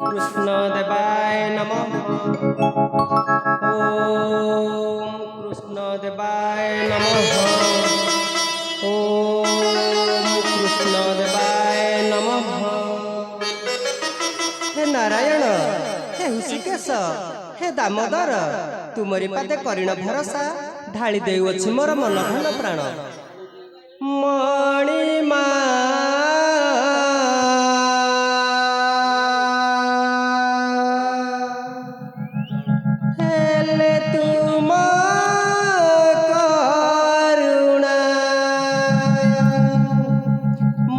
कृष्ण देवाय नमः। ओम कृष्ण देवाय नमः। ओम कृष्ण देवाय नमः। हे नारायण, हे हृषिकेश, हे दामोदर, तुमरी पादे करिण भरसा ढाली देउछि मोर मन धन प्राण। मणिमा हेले तुम करुणा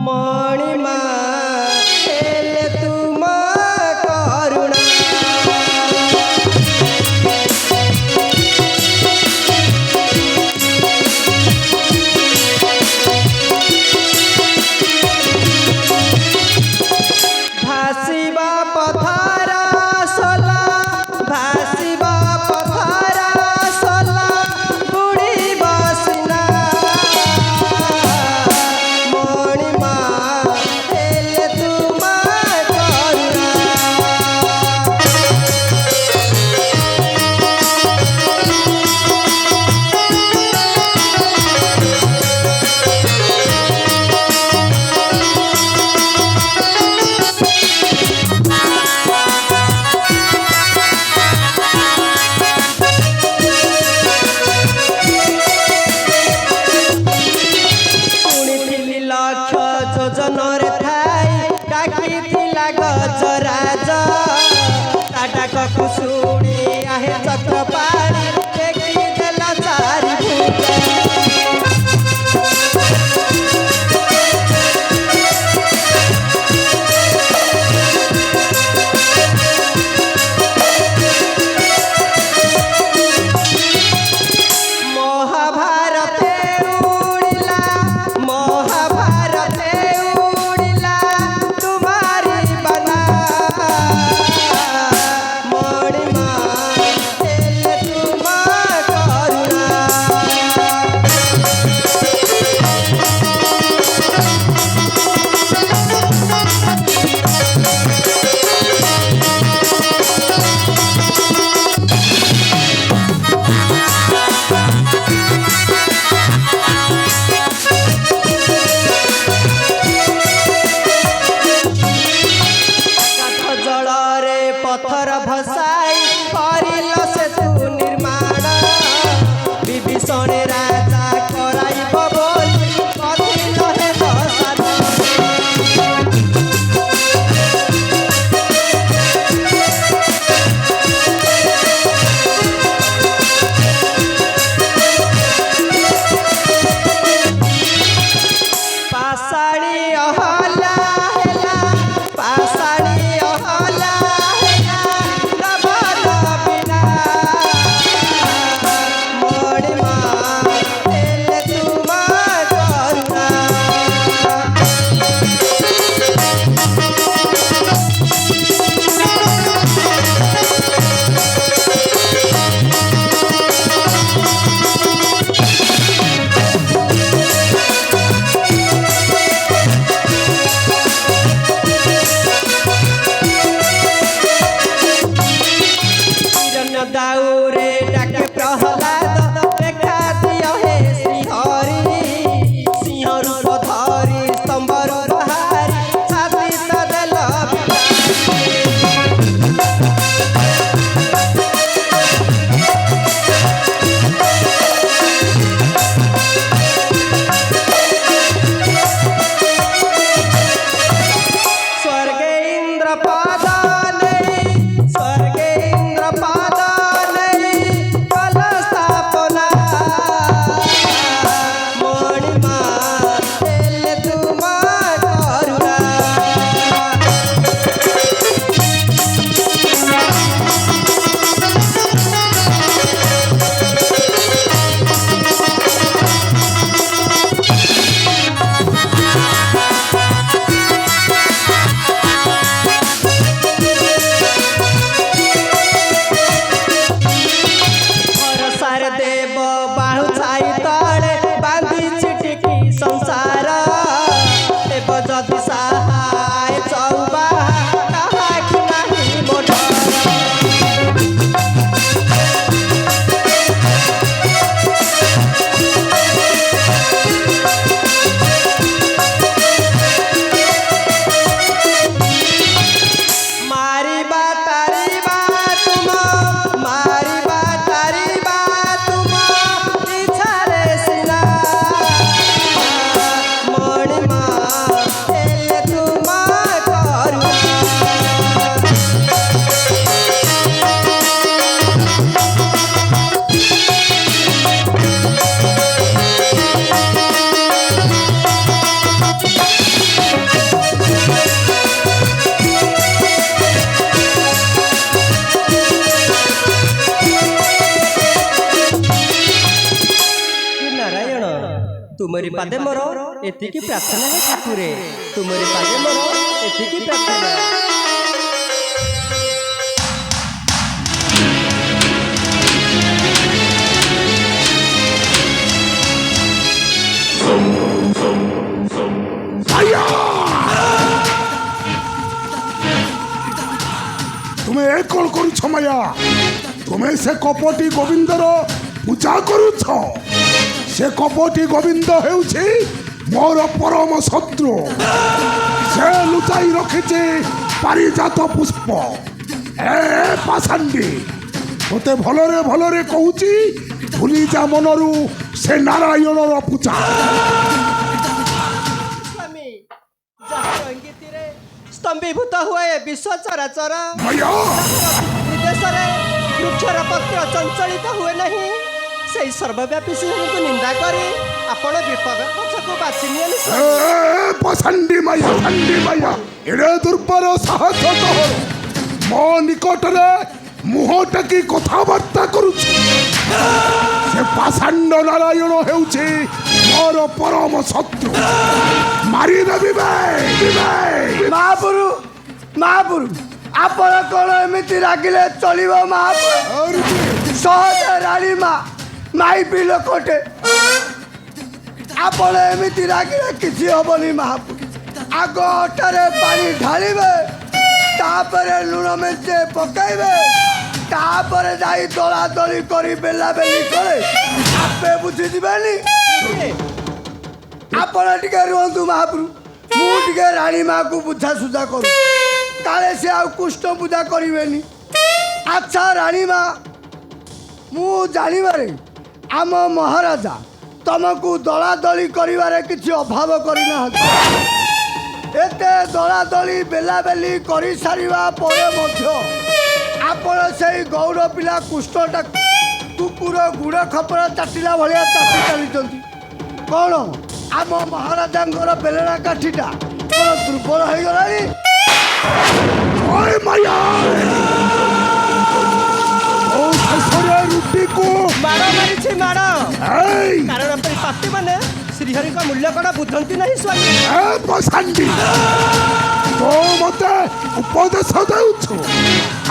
मणिमा हेले तुम करुणा तुमरी पादे मोर एतिकी प्रार्थना है ठाकुरे तुमरी पादे मोर एतिकी प्रार्थना तुम्हें एक कौन करुछ माया तुम्हें से कपटी गोविंदर पूजा करुछ से कपटी गोविंद हेउछि मोर परम शत्रु से लुचाई रखिछि पारिजात पुष्प ए पाषांडी तोते भलरे कहूछि भूली जा मनरु से नारायणर पूजा स्वामी जहाँ इंगितिरे स्तंभीभूत हुए विश्व चराचर विदेश वृक्षर पत्र चंचलित हुए नहीं से सर्वव्यापी सिंह को निंदा करे आपण विपद पछको बासी नियन पसंदी माया एड़े दुर्बर साहस तोहर मो निकटरे मुह टेकी कथबार्ता करुछि से पाषांड नारायण हेउछि मोर परम शत्रु मारी देबी महापुरु आपण कौन एमती रागिले चलिब महापुरु सहज राणी माई पी लोकटे आपण एमती रागिले किसी हेबनी महापुरु आग अटारे पानी ढालिबे तापरे लुण मेचे पकाइबे तापरे जाई दला दली करी बेला बेली करे आपे बुझी दिबेनी आपण टिके रुहतु महापुरु मु टिके राणी माँ को बुझा सुझा करू काले से आ कुष्ठ पूजा करेनि अच्छा राणी माँ मु जानिबारे आम महाराजा तुमको दला दली करिवारे किछि अभाव करना एते दला दली बेला बेली करि सारिबा परे मध्य आपण से गौड़ पिला कुष्ठटा कुकुर गुड़ खपर चाटिला भलिया चाटी चली कौन आम महाराजा बेलना काठीटा कौन दुर्बल हो गलानी ओए माया ओ ससुरे रुटी को मारो मारिछि मारो ए कारण पापी माने श्रीहरि का मूल्य कड़ा बुझंती नहीं स्वामी ए पसंदी तो मते उपदेश देउछु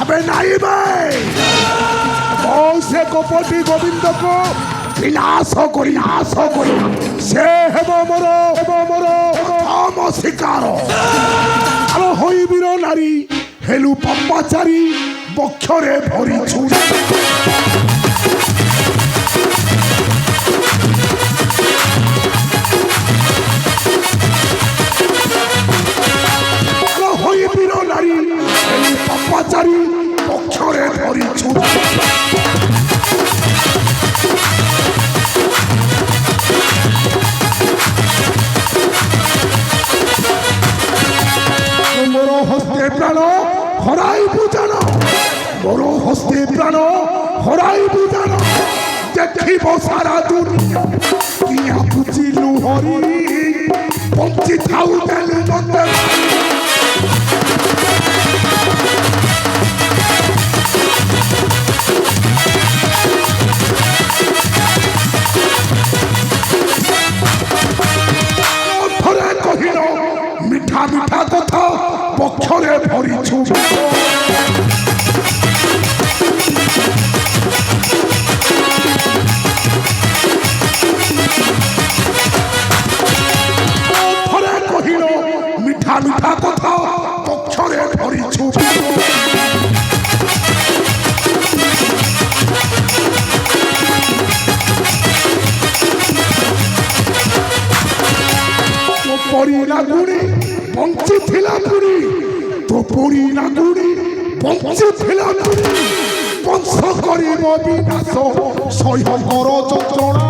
अबे नाई भाई ओ से कपटी गोविंद को विनाश करी से हेबो मोरो हम शिकार आलो होई बीर नारी हेलु पप्पाचारी बक्षरे भरी छुरी आलो होई बीर नारी हेलु पप्पाचारी बक्षरे भरी छुरी मोर हस्ते प्राण हराई बुझान मोर हस्ते प्राण हराई बुझान देखिब सारा दुनिया किया बुझिलु हरि बंची थाउ देलु मते थरे कहिनो मिठा मिठा कथा पक्षरे भरी छु थरे कहिनो मिठा मिठा कथा पक्षरे भरी छु परी लाଗୁনি বঞ্চি থিলা পুরি তো পরি লাগুনি বঞ্চি থিলা পুরি বংশ করিব বিনাশ সহ্য কর যন্ত্রণা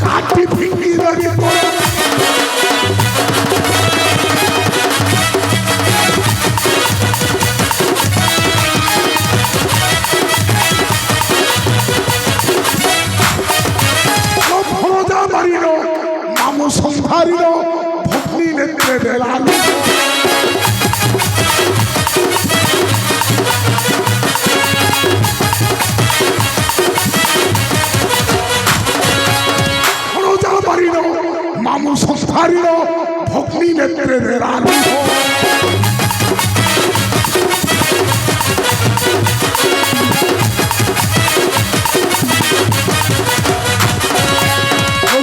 কাটি ফিঙ্গি দেবি ভরদা মারিল নাম সংহারিল ভগ্নি নেত্রে বেলালো ভরদা মারিল সংসারীর ভগ্নী নেত্রের আরম্ভ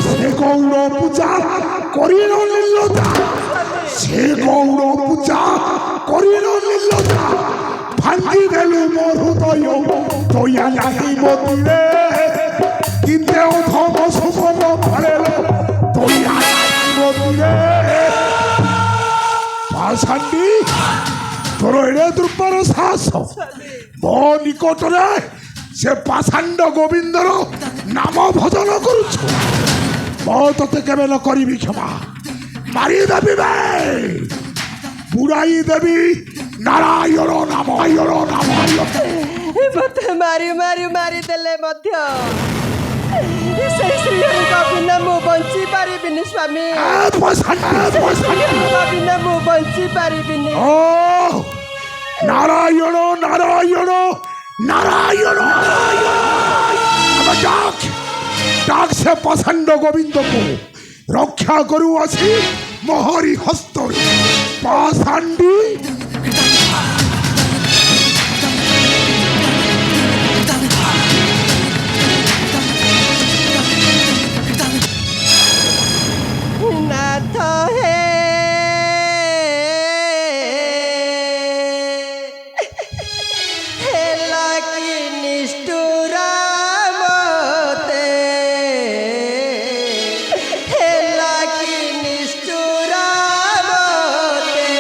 সে গৌর পূজা করিল নীলতা সে গৌর পূজা করিল নীলতা ভাঙ্গি দেলু মোর হৃদয় তৈয়া নাহি মতিরে কিন্তু ধম শুভম ফলেল তৈয়া নাহি মতিরে পাষাণ্ডী তোর এড়ে দ্রুপর সাহস ମୋ ନିକଟରେ ସେ ପାଷାଣ୍ଡ ଗୋବିନ୍ଦର ନାମ ଭଜନ କରୁଛୁ ମୁଁ ତତେ କେବେ ନ କରିବି କ୍ଷମା ମାରିଦେବି ବେ ବୁଡ଼ାଇ ଦେବି ନାରାୟଣ ନାମ ମତେ ମାରି ମାରି ମାରିଦେଲେ ମଧ୍ୟ ସେଇ ଶ୍ରୀହରିଙ୍କ ବିନା ମୁଁ ବଞ୍ଚି ପାରିବିନି ସ୍ୱାମୀ ଶ୍ରୀହରିଙ୍କ ବିନା ମୁଁ ବଞ୍ଚି ପାରିବିନି ଓ ନାରାୟଣ ନାରାୟଣ ନାରାୟଣ ডাক ডাক সে পাষাণ্ড গোবিন্দকে রক্ষা করু আছি মহরি হস্তরে পাষাণ্ডী নাথ হে হেলা কি নিষ্ঠুরা মতে হেলা কি নিষ্ঠুরা মতে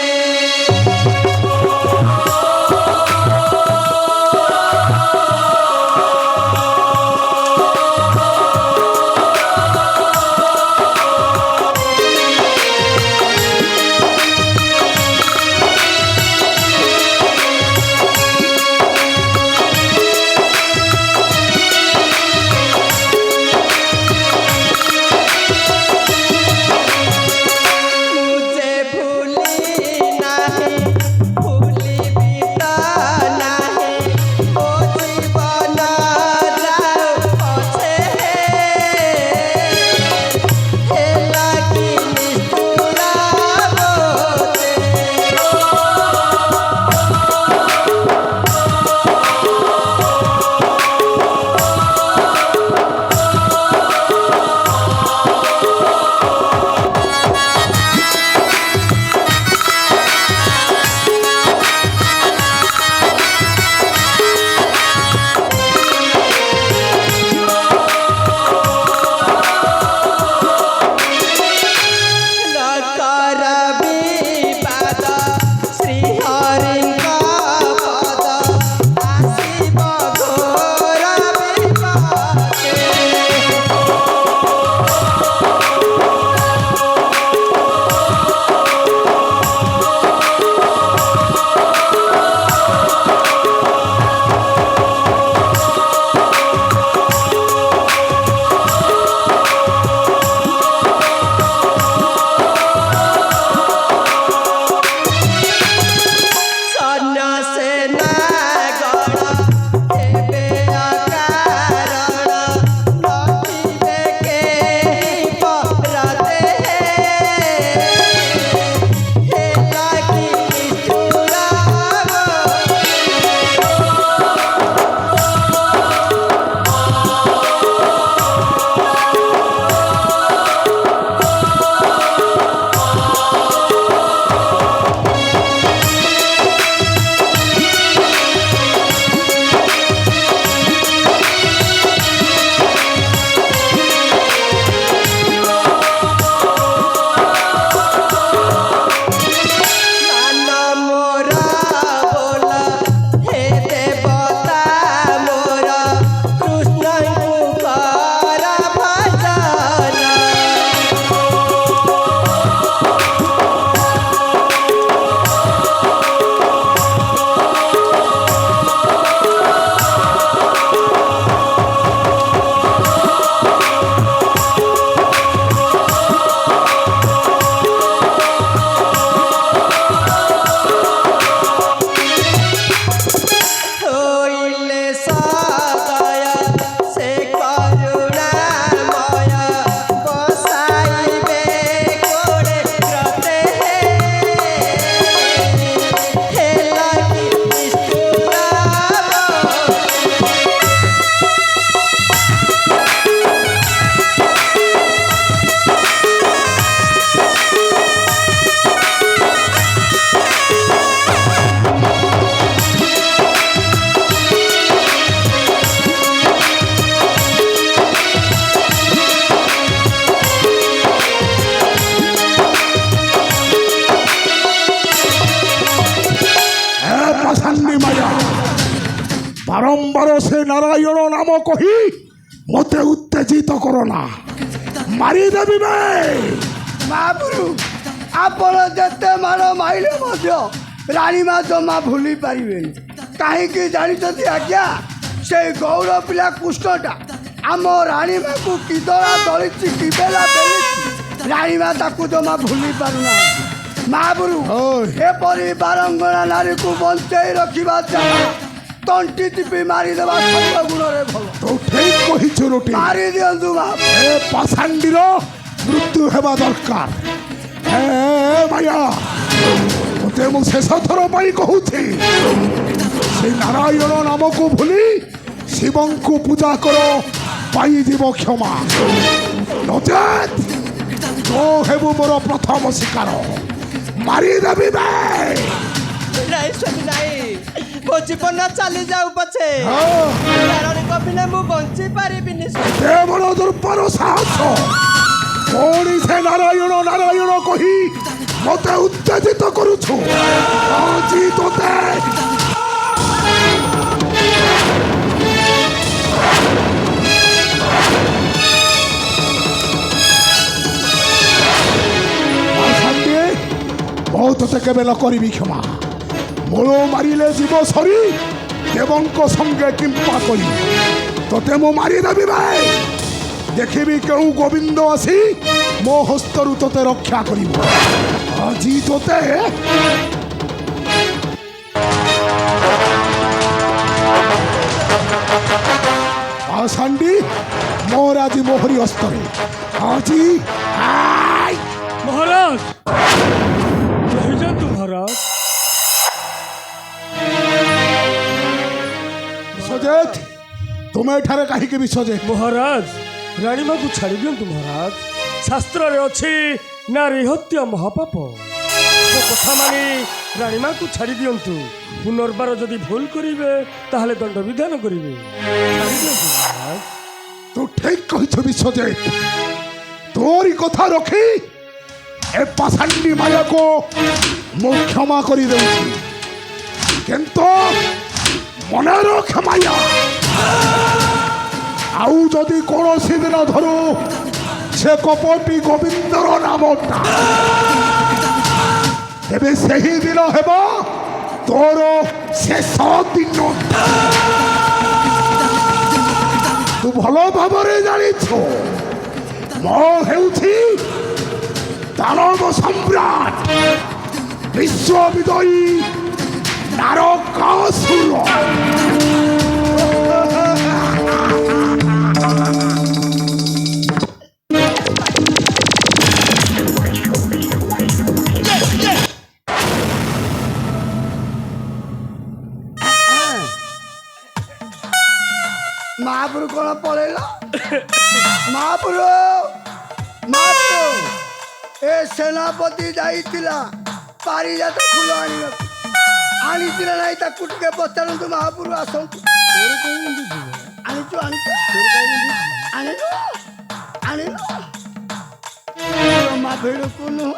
ଦରବାର ସେ ନାରାୟଣ ନାମ କହି ମତେ ଉତ୍ତେଜିତ କର ନା, ମାରିଦେବି ବେ। ମହାପ୍ରଭୁ ଆପଣ ଯେତେ ମାଡ଼ ମାଇଲେ ମଧ୍ୟ ରାଣୀମା ଜମା ଭୁଲି ପାରିବେନି। କାହିଁକି ଜାଣିଛନ୍ତି ଆଜ୍ଞା? ସେଇ ଗୌର ପିଲା କୃଷ୍ଣଟା ଆମ ରାଣୀମାକୁ କିଦଳା ଦଳିଛି, କିବେଲା ବେଲିଛି, ରାଣୀମା ତାକୁ ଜମା ଭୁଲି ପାରୁନାହାନ୍ତି। ମହାପ୍ରଭୁ ଏପରି ବାରଙ୍ଗଣା ନାରୀକୁ ବଞ୍ଚେଇ ରଖିବା ଯାହା ତଣ୍ଟି ଚିପି ମାରିଦେବା ସର୍ବ ଗୁଣରେ ଭଲ। ତୁ ଠିକ କହିଛୁ ରୁଟି। ମାରି ଦିଅନ୍ତୁ ମହାପ୍ରଭୁ। ଏ ପାଷାଣ୍ଡୀର ମୃତ୍ୟୁ ହେବା ଦରକାର। ଏ ମାୟା, ତତେ ମୁଁ ଶେଷ ଥର ପାଇଁ କହୁଛି, ସେ ନାରାୟଣ ନାମକୁ ଭୁଲି ଶିବଙ୍କୁ ପୂଜା କର, ପାଇଯିବ କ୍ଷମା। ନଚେତ୍ ତୁ ହେବୁ ମୋର ପ୍ରଥମ ଶିକାର, ମାରିଦେବି ବେ। ନାଇଁ ସ୍ୱାମୀ ନାଇଁ, ମୋ ଜୀବନ ଚାଲି ଯାଉ ପଛେ ନାରାୟଣଙ୍କ ବିନା ମୁଁ ବଞ୍ଚି ପାରିବିନି। ଏ ବଡ଼ ଦୁର୍ବଳ ସାହସ, ପୁଣି ସେ ନାରାୟଣ ନାରାୟଣ କହି ମତେ ଉତ୍ତେଜିତ କରୁଛୁ। ଆଜି ତୋତେ ମୁଁ ତୋତେ କେବେ ନ କରିବି କ୍ଷମା। ମୂଳ ମାରିଲେ ଯିବ ସରି, ଦେବଙ୍କ ସଙ୍ଗେ କିମ୍ପା କରି ତୋତେ ମୁଁ ମାରିଦେବି ଭାଇ। ଦେଖିବି କେଉଁ ଗୋବିନ୍ଦ ଆସି ମୋ ହସ୍ତରୁ ତୋତେ ରକ୍ଷା କରିବ। ଆଜି ତୋତେ ପାଷାଣ୍ଡୀ ମୋର ଆଜି ମୋହରି ହସ୍ତରେ। ଆଜି মহারাজ ରହିଯାନ୍ତୁ ମହାରାଜ। ବିଶ୍ୱଜିତ, ତୁମେ ଏଠାରେ କାହିଁକି ବିଶ୍ୱଜିତ? ମହାରାଜ ରାଣୀମାକୁ ଛାଡ଼ି ଦିଅନ୍ତୁ ମହାରାଜ। ଶାସ୍ତ୍ରରେ ଅଛି ନାରୀ ହତ୍ୟା ମହାପାପ। ମୋ କଥା ମାନି ରାଣୀମାକୁ ଛାଡ଼ି ଦିଅନ୍ତୁ। ପୁନର୍ବାର ଯଦି ଭୁଲ କରିବେ ତାହେଲେ ଦଣ୍ଡ ବିଧାନ କରିବେ। ଛାଡ଼ି ଦିଅନ୍ତୁ ମହାରାଜ। ତୁ ଠିକ କହିଛୁ ବିଶ୍ୱଜିତ। ତୋରି କଥା ରଖି ଏ ପାଷାଣ୍ଡୀ ମାୟାକୁ ମୁଁ କ୍ଷମା କରିଦେଉଛି। କିନ୍ତୁ ମନେ ରଖ ମାୟା, ଆଉ ଯଦି କୌଣସି ଦିନ ଧରୁ ସେ କପଟୀ ଗୋବିନ୍ଦର ନାମଟା, ତେବେ ସେହି ଦିନ ହେବ ତୋର ଶେଷ ଦିନ। ତୁ ଭଲ ଭାବରେ ଜାଣିଛୁ ମୁଁ ହେଉଛି ଦାନବ ସମ୍ରାଟ ବିଶ୍ୱବିଜୟୀ ନାରକାସୁର। ମହାପ୍ରଭୁ କ'ଣ ପଳେଇଲ? ମହାପ୍ରଭୁ ମହାପ୍ରଭୁ ଏ ସେନାପତି ଯାଇଥିଲା ପାରିଜାତ ଫୁଲ ଆଣିବାକୁ। ଆଣିଥିଲା ନାହିଁ ତାକୁ ଟିକେ ପଚାରନ୍ତୁ। ମହାପ୍ରଭୁ ଆସନ୍ତୁ। ଆଣିଛୁ ଆଣିଛୁ ଆଣିଲୁ ଆଣିଲୁ ମା ଭିଡ଼କୁ ନୁହଁ।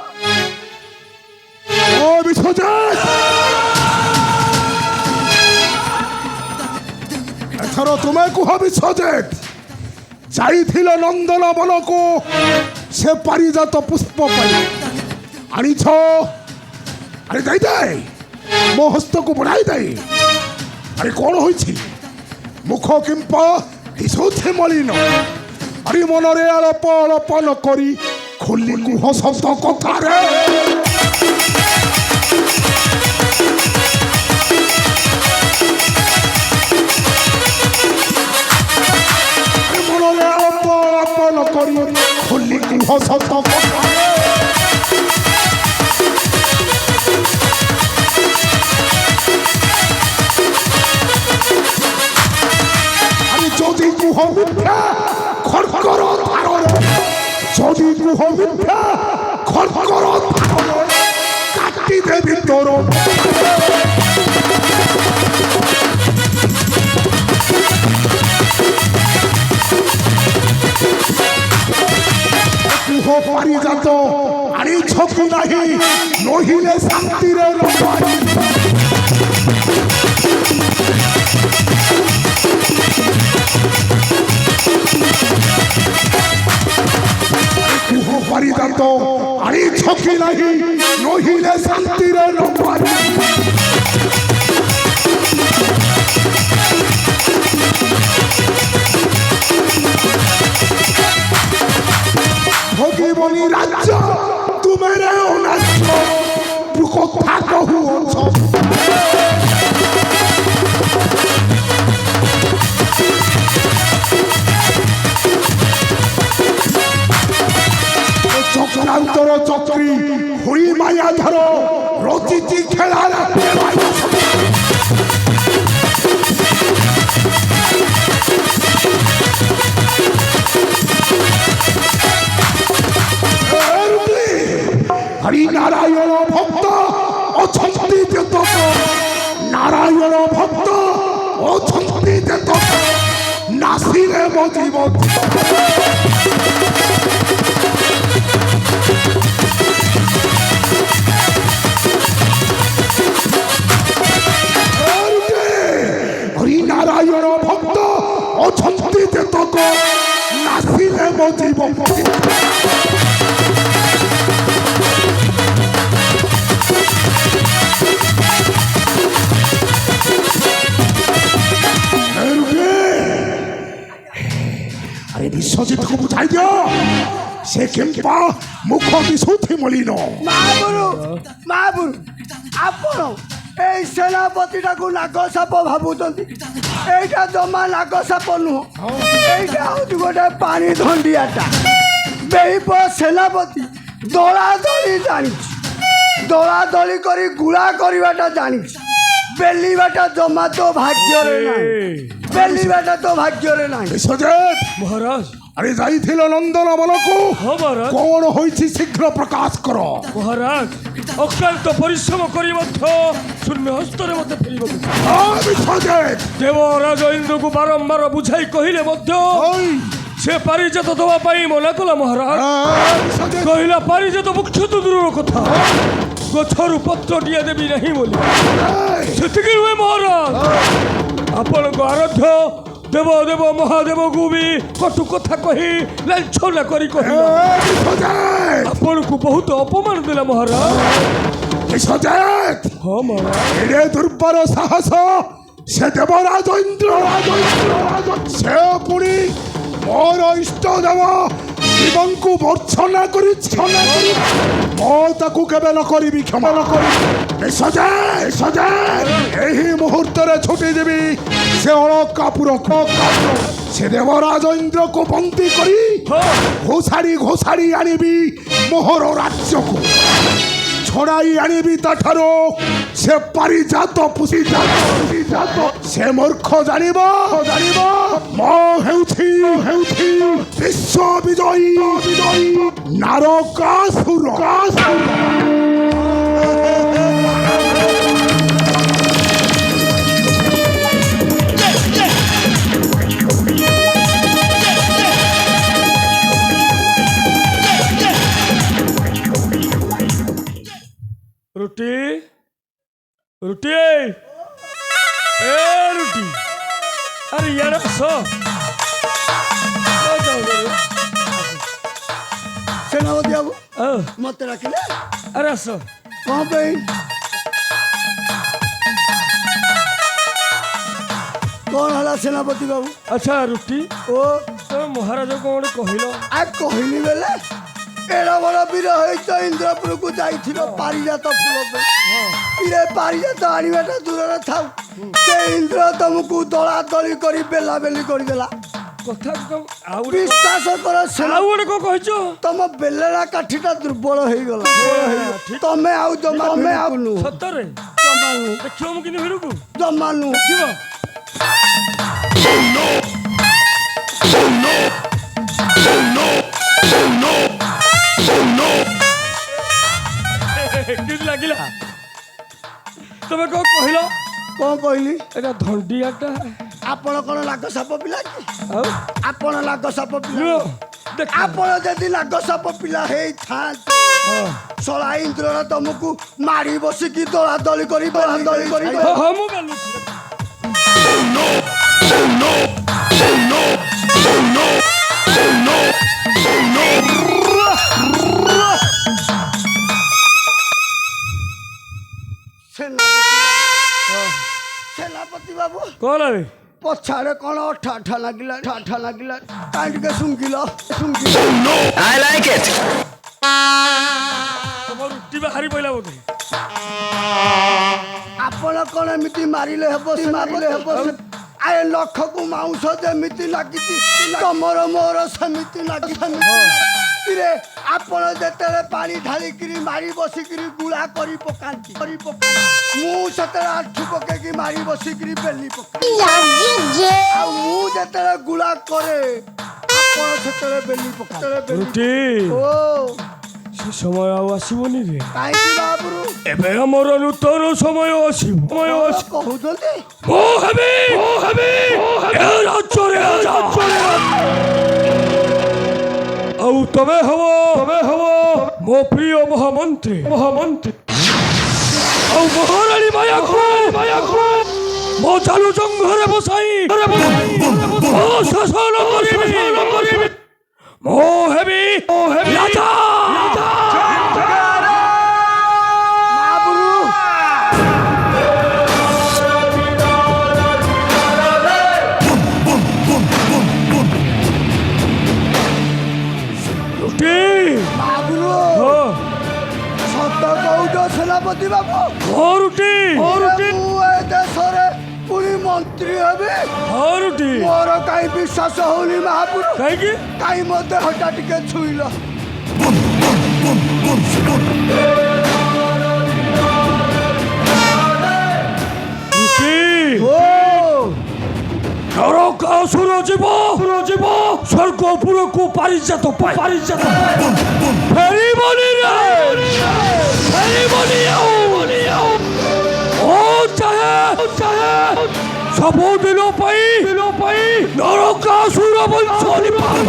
ଓ ବିଶ୍ୱଜିତ, ଏଥର ତୁମେ କୁହ ବିଶ୍ୱଜିତ, ଯାଇଥିଲ ନନ୍ଦନ ବନକୁ ସେ ପାରିଜାତ ପୁଷ୍ପ ପାଇଁ ଆଣିଛ? ଆରେ ଯାଇଥାଏ ମୋ ହସ୍ତକୁ ବଢ଼ାଇ ଦେଇ। ଆରେ କ'ଣ ହୋଇଛି? ମୁଖ କିମ୍ପା ଦିଶୁଛି ମଳିନ। ଆରେ ମନରେ ଆଳପ ଆଳପ ନ କରି ଖୋଲି କୁହ ସତ କଥାରେ। ମନରେ ଆଳପ ଆଳପ ନ କରି ଖୋଲି କୁହ ସତ କଥାରେ। যদি কুহ মিথ্যা খড়কর ধারণে, যদি কুহ মিথ্যা খড়কর ধারণে কাটি দেবি তোর। কুহ ପାରିଜାତ ଆଣିଛ କି ନାହିଁ, ନହିଲେ ଶାନ୍ତିରେ ରହ। ପାରିଦାନ୍ତ ଆଣି ଛକି ନାହିଁ ନହିଲେ ଶାନ୍ତିରେ ନ ପାରି ভগিবনি রাজ্য তুমি রে অনার্য কথা কহু অছ চক্রান্তর চক্রী হুড়ি মায়া ধর রচিছি খেলার হরিনারায়ণ ভক্ত অছন্তি যেতক নারায়ণ ভক্ত অছন্তি যেতক নাসিলে মজিব হরিনারায়ণ ভক্ত অছন্তি যেতক নাসিলে মজিব আরে বিশ্বজিৎকে বুঝাই দিও সে কেম্পা মুখ দিশুথি মলিন ମହାପୁରୁ ଆପଣ ଏଇ ସେନାପତିଟାକୁ ନାଗ ସାପ ଭାବୁଛନ୍ତି ଏଇଟା ଜମା ନାଗ ସାପ ନୁହଁ ଏଇଟା ହଉଛି ଗୋଟେ ପାଣି ଧଣ୍ଡିଆଟା ବେହିପ ସେନାପତି ଦଳାଦଳି ଜାଣିଛି ଦଳାଦଳି କରି ଗୁଳା କରିବାଟା ଜାଣିଛି ବେଲିବାଟା ଜମା ତ ଭାଗ୍ୟରେ ନାହିଁ ବେଲିବାଟା ତ ଭାଗ୍ୟରେ ନାହିଁ বিশ্বজিৎ মহারাজ আরে যাইছিল নন্দন বনকু হ্যাঁ মহারাজ কোন হইছি শীঘ্র প্রকাশ কর মহারাজ অক্লান্ত পরিশ্রম করি মধ্য শূন্য হস্তরে মধ্যে ফেরিବାକୁ বিশ্বজিৎ দেবরাজ ইন্দ্রକୁ বারম্বার বুঝাই কহিলে মধ্য সে পারিজাত দেওয়া পাই মନା কলা মহারাজ কহিলা পারিজাত মুখ্য তো দূরର କଥା ଗଛରୁ ପତ୍ରଟିଏ ଦେବି ନାହିଁ ବୋଲି ସେତିକି ନୁହେଁ ମହାରାଜ ଆପଣଙ୍କ ଆରାଧ୍ୟ ଦେବ ଦେବ ମହାଦେବକୁ ବି କଟୁ କଥା କହି ଲାଞ୍ଛନା କରି କହିଲା ଆପଣଙ୍କୁ ବହୁତ ଅପମାନ ଦେଲା ମହାରାଜ বিশ্বজিৎ ହଁ ମହାରାଜ এরে দুর্বার সাহস সে দেবরাজ ইন্দ্র সে পুরি মোর ইষ্ট দেব শিবঙ্কু ভর্ৎসনা করি মো তাকু কেবে ন করিবি ক্ষমা ন করিবি এই মুহূর্তে ছুটি দেবি সে অলকাপুর সে দেবরাজ ইন্দ্রকু বন্দী করি ঘোষাড়ি আনিবি মোহর রাজ্যকু ছড়াই আনিবি তাঠারু সে পারিজাত পুষিজাত সে মূর্খ জানিব ম হেউছি বিশ্ব বিজয়ী নারকাসুর ରୁଟି ରୁଟି ଏ ରୁଟି ଆରେ ଇଆଡ଼େ ଆସ ସେନାପତି ବାବୁ ଆଉ ମତେ ଡାକିଲେ ଆରେ ଆସ କ'ଣ ପାଇଁ କ'ଣ ହେଲା ସେନାପତି ବାବୁ ଆଚ୍ଛା ରୁଟି ଓ ତମେ ମହାରାଜ କ'ଣ ଗୋଟେ କହିଲ ଆ କହିଲି ବେଲେ ଏଡ ବଡ ବୀର ହେଇଛ ଇନ୍ଦ୍ରପୁରକୁ ଯାଇଥିଲ ପାରିଜାତ ଫୁଲ ପାଇଁ ଇରେ ପାରିଜାତ ଆଣିବାଟା ଦୂରରେ ଥାଉ ସେ ଇନ୍ଦ୍ର ତମକୁ ଦଳାଦଳି କରି ବେଲାବେଲି କରିଦେଲା କଥା ଆଉ ବିଶ୍ୱାସ କର ଆଉ ଗୋଟେ କ'ଣ କହିଛ ତମ ବେଲେଣା କାଠିଟା ଦୁର୍ବଳ ହେଇଗଲା ତମେ ଆଉ ଜମା ନୁହଁ ସତରେ ଜମା ନୁହଁ ଦେଖିବ ମୁଁ କିନ୍ତୁ ଭିଡ଼କୁ ଜମା ନୁହଁ ଦେଖିବ କେମିତି ଲାଗିଲା ତମେ କ'ଣ କହିଲ କ'ଣ କହିଲି ଏଇଟା ଧଣ୍ଡିଆଟା ଆପଣ କ'ଣ ନାଗ ସାପ ପିଲା କି ଆଉ ଆପଣ ନାଗ ସାପ ପିଲା ଦେଖ ଆପଣ ଯଦି ନାଗ ସାପ ପିଲା ହେଇଥାନ୍ତେ ଶଳା ଇନ୍ଦ୍ରର ତମକୁ ମାରି ବସିକି ଦଳାଦଳି କରି ହଁ ମୁଁ ବେଲୁଛି ବାବୁ କଣ ବେ ପଛାଡେ କଣ ଠାଠା ଲାଗିଲା କାଇଁ ଟିକେ ଶୁଙ୍ଘିଲ ତମ ରୁଟି ବାହାରି ପଇଲା ବୋଧେ ଆପଣ କଣ ଏମିତି ମାରିଲେ ହେବ ଆଏ ନଖକୁ ମାଉଁସ ଯେମିତି ଲାଗିଛି ତମର ମୋର ସେମିତି ଲାଗିରେ ଆପଣ ଯେତେବେଳେ ପାଣି ଢାଳିକିରି ମାରି ବସିକିରି ଗୁଳା କରି ପକାନ୍ତି ମୁଁ ସେତେବେଳେ ଆଣ୍ଠୁ ପକେଇକି ମାରି ବସିକିରି ବେଲି ପକାଏ ଆଉ ମୁଁ ଯେତେବେଳେ ଗୁଳା କରେ ଆପଣ ସେତେବେଳେ ବେଲି ପକାନ୍ତି ରୁଟି ଓ ସେ ସମୟ ଆଉ ଆସିବନି ରେ କାହିଁକି ବାବୁରୁ ଏବେ ଆମର ନୂତନ ସମୟ ଆସିବ କହୁଛନ୍ତି ମୁଁ ହେବି ଏ ରାଜ୍ୟରେ ରାଜା। ଆଉ ତମେ ହବ ମୋ ପ୍ରିୟ ମହାମନ୍ତ୍ରୀ ଆଉ ମହାରାଣୀ ମାୟାକୁ ମୋ ଚାଲୁ ଜଙ୍ଘରେ ବସାଇ ମୋ ଶାସନ କରିବି ମୁଁ ହେବି ରାଜା। ବାବୁରୁ ରୁଟି ବାବୁରୁ ହଁ ସତ କହୁଛ ସେନାପତି ବାବୁ ହଁ ରୁଟି ମୁଁ ଏ ଦେଶରେ ପୁଣି ମନ୍ତ୍ରୀ ହେବି ହଁ ରୁଟି ମୋର କାହିଁ ବିଶ୍ୱାସ ହଉନି ମହାପୁରୁ କାହିଁକି କାହିଁ ମୋ ଦେହଟା ଟିକେ ଛୁଇଁଲ ରୁଟି ଓ ନରକାସୁର ଯିବ ସ୍ୱର୍ଗପୁରକୁ ପାରିଜାତ ଫେରିବନି ଆଉ ଓ ଚାହେ ସବୁଦିନ ପାଇଁ ନରକାସୁର ବଂଶ ନିପାତ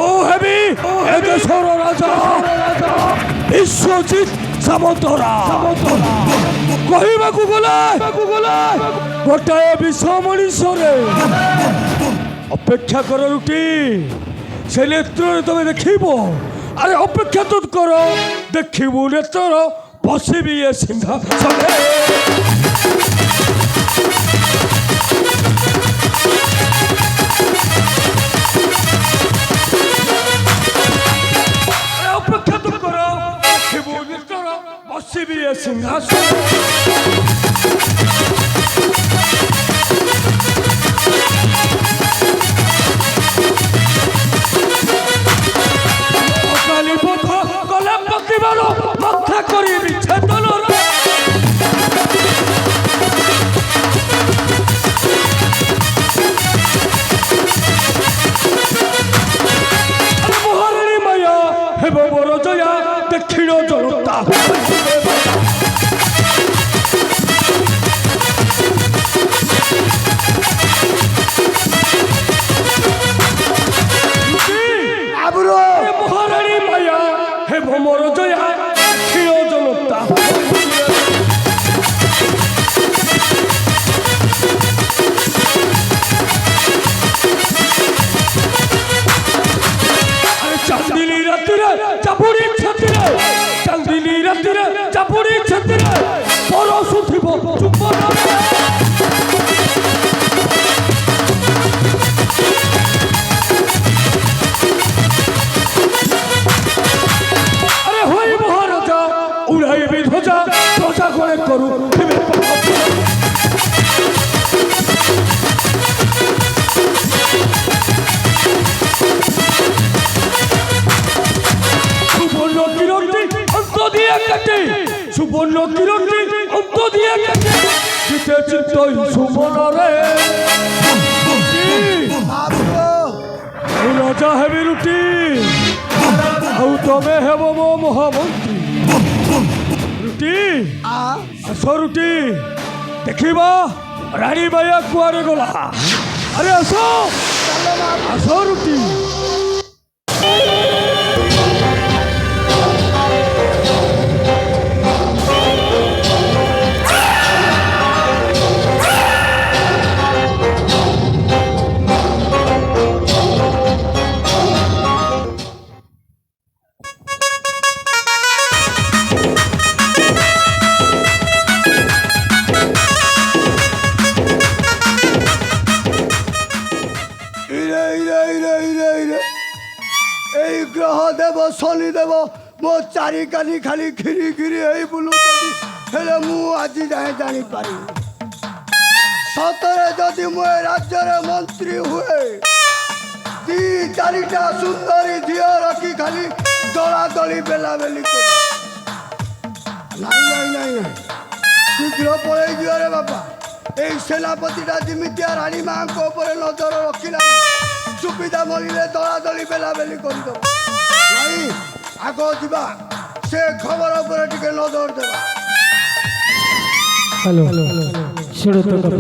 ଓ ହେବି ଏ ଦେଶର ରାଜା ବିଶ୍ୱଜିତ ସାମନ୍ତରା କହିବାକୁ ଗଲେ ଗୋଟାଏ ବିଷ ମଣିଷରେ ଅପେକ୍ଷା କର ରୁଟି ସେ ନେତ୍ରରେ ତମେ ଦେଖିବ ଆରେ ଅପେକ୍ଷା ତ କର ଦେଖିବୁ ନେତ୍ରର ବସିବି ଏ ସିଂହାସନରେ ଅପେକ୍ଷା ତ କର ଦେଖିବୁ ନେତ୍ରର ବସିବି ଏ ସିଂହାସନରେ ଗଲେ ପ୍ରତିବାର ରକ୍ଷା କରିବି ଛେଦନର ମହାରାଣୀ ମାୟା ହେବ ମୋର ଜୟା ଦକ୍ଷିଣ ଜନତା ବାବୁରୁ ମହାରାଣୀ ମାୟା ହେବ ମୋର ଜୟା ଦକ୍ଷିଣ ଜନତା ଚାନ୍ଦିନୀ ରାତିରେ ଚାପୁଡ଼ି ଛାତିରେ ପରଶୁଥିବ ଚୁମ୍ବନରେ আরে হই মহারাজা উড়াইবি ধ্বজা ধ্বজা করে করু সুবর্ণ কিরণটি অন্ত দিয়ে কাটে সুবর্ণ কিরণটি অন্ত দিয়ে কাটে চিতে চিত্তই সুমনরে ବାବୁରୁ রাজা হেবি রুটি ଆଉ ତମେ ହେବ ମୋ ମହାମନ୍ତ୍ରୀ ରୁଟି ଆସ ରୁଟି ଦେଖିବା ରାଣୀ ମାୟା କୁଆଡ଼େ ଗଲା ଆରେ ଆସ ରୁଟି ଶନିଦେବ ମୋ ଚାରିକାନି ଖାଲି କ୍ଷୀରି କ୍ଷୀରି ହେଇ ବୁଲୁଛନ୍ତି ହେଲେ ମୁଁ ଆଜି ଯାଏଁ ଜାଣିପାରିନି ସତରେ ଯଦି ମୁଁ ଏ ରାଜ୍ୟରେ ମନ୍ତ୍ରୀ ହୁଏ 2-4ଟା ସୁନ୍ଦରୀ ଝିଅ ରଖି ଖାଲି ଦଳାଦଳି ବେଲାବେଲି କରି ନାଇଁ ନାଇଁ ନାଇଁ ନାଇଁ ଶୀଘ୍ର ପଳେଇ ଯିବରେ ବାପା এই সেনাপতিটা যেমিতিଆ রানী মাଙ୍କ ଉପରେ ନଜର ରଖିଲା ସୁବିଧା ମଳିଲେ ଦଳାଦଳି ବେଲାବେଲି କରିଦେବ ନାଇଁ ଆଗ ଯିବା ସେ ଖବର ଉପରେ ଟିକେ ନଜର ଦେବା हेलो शुरू तो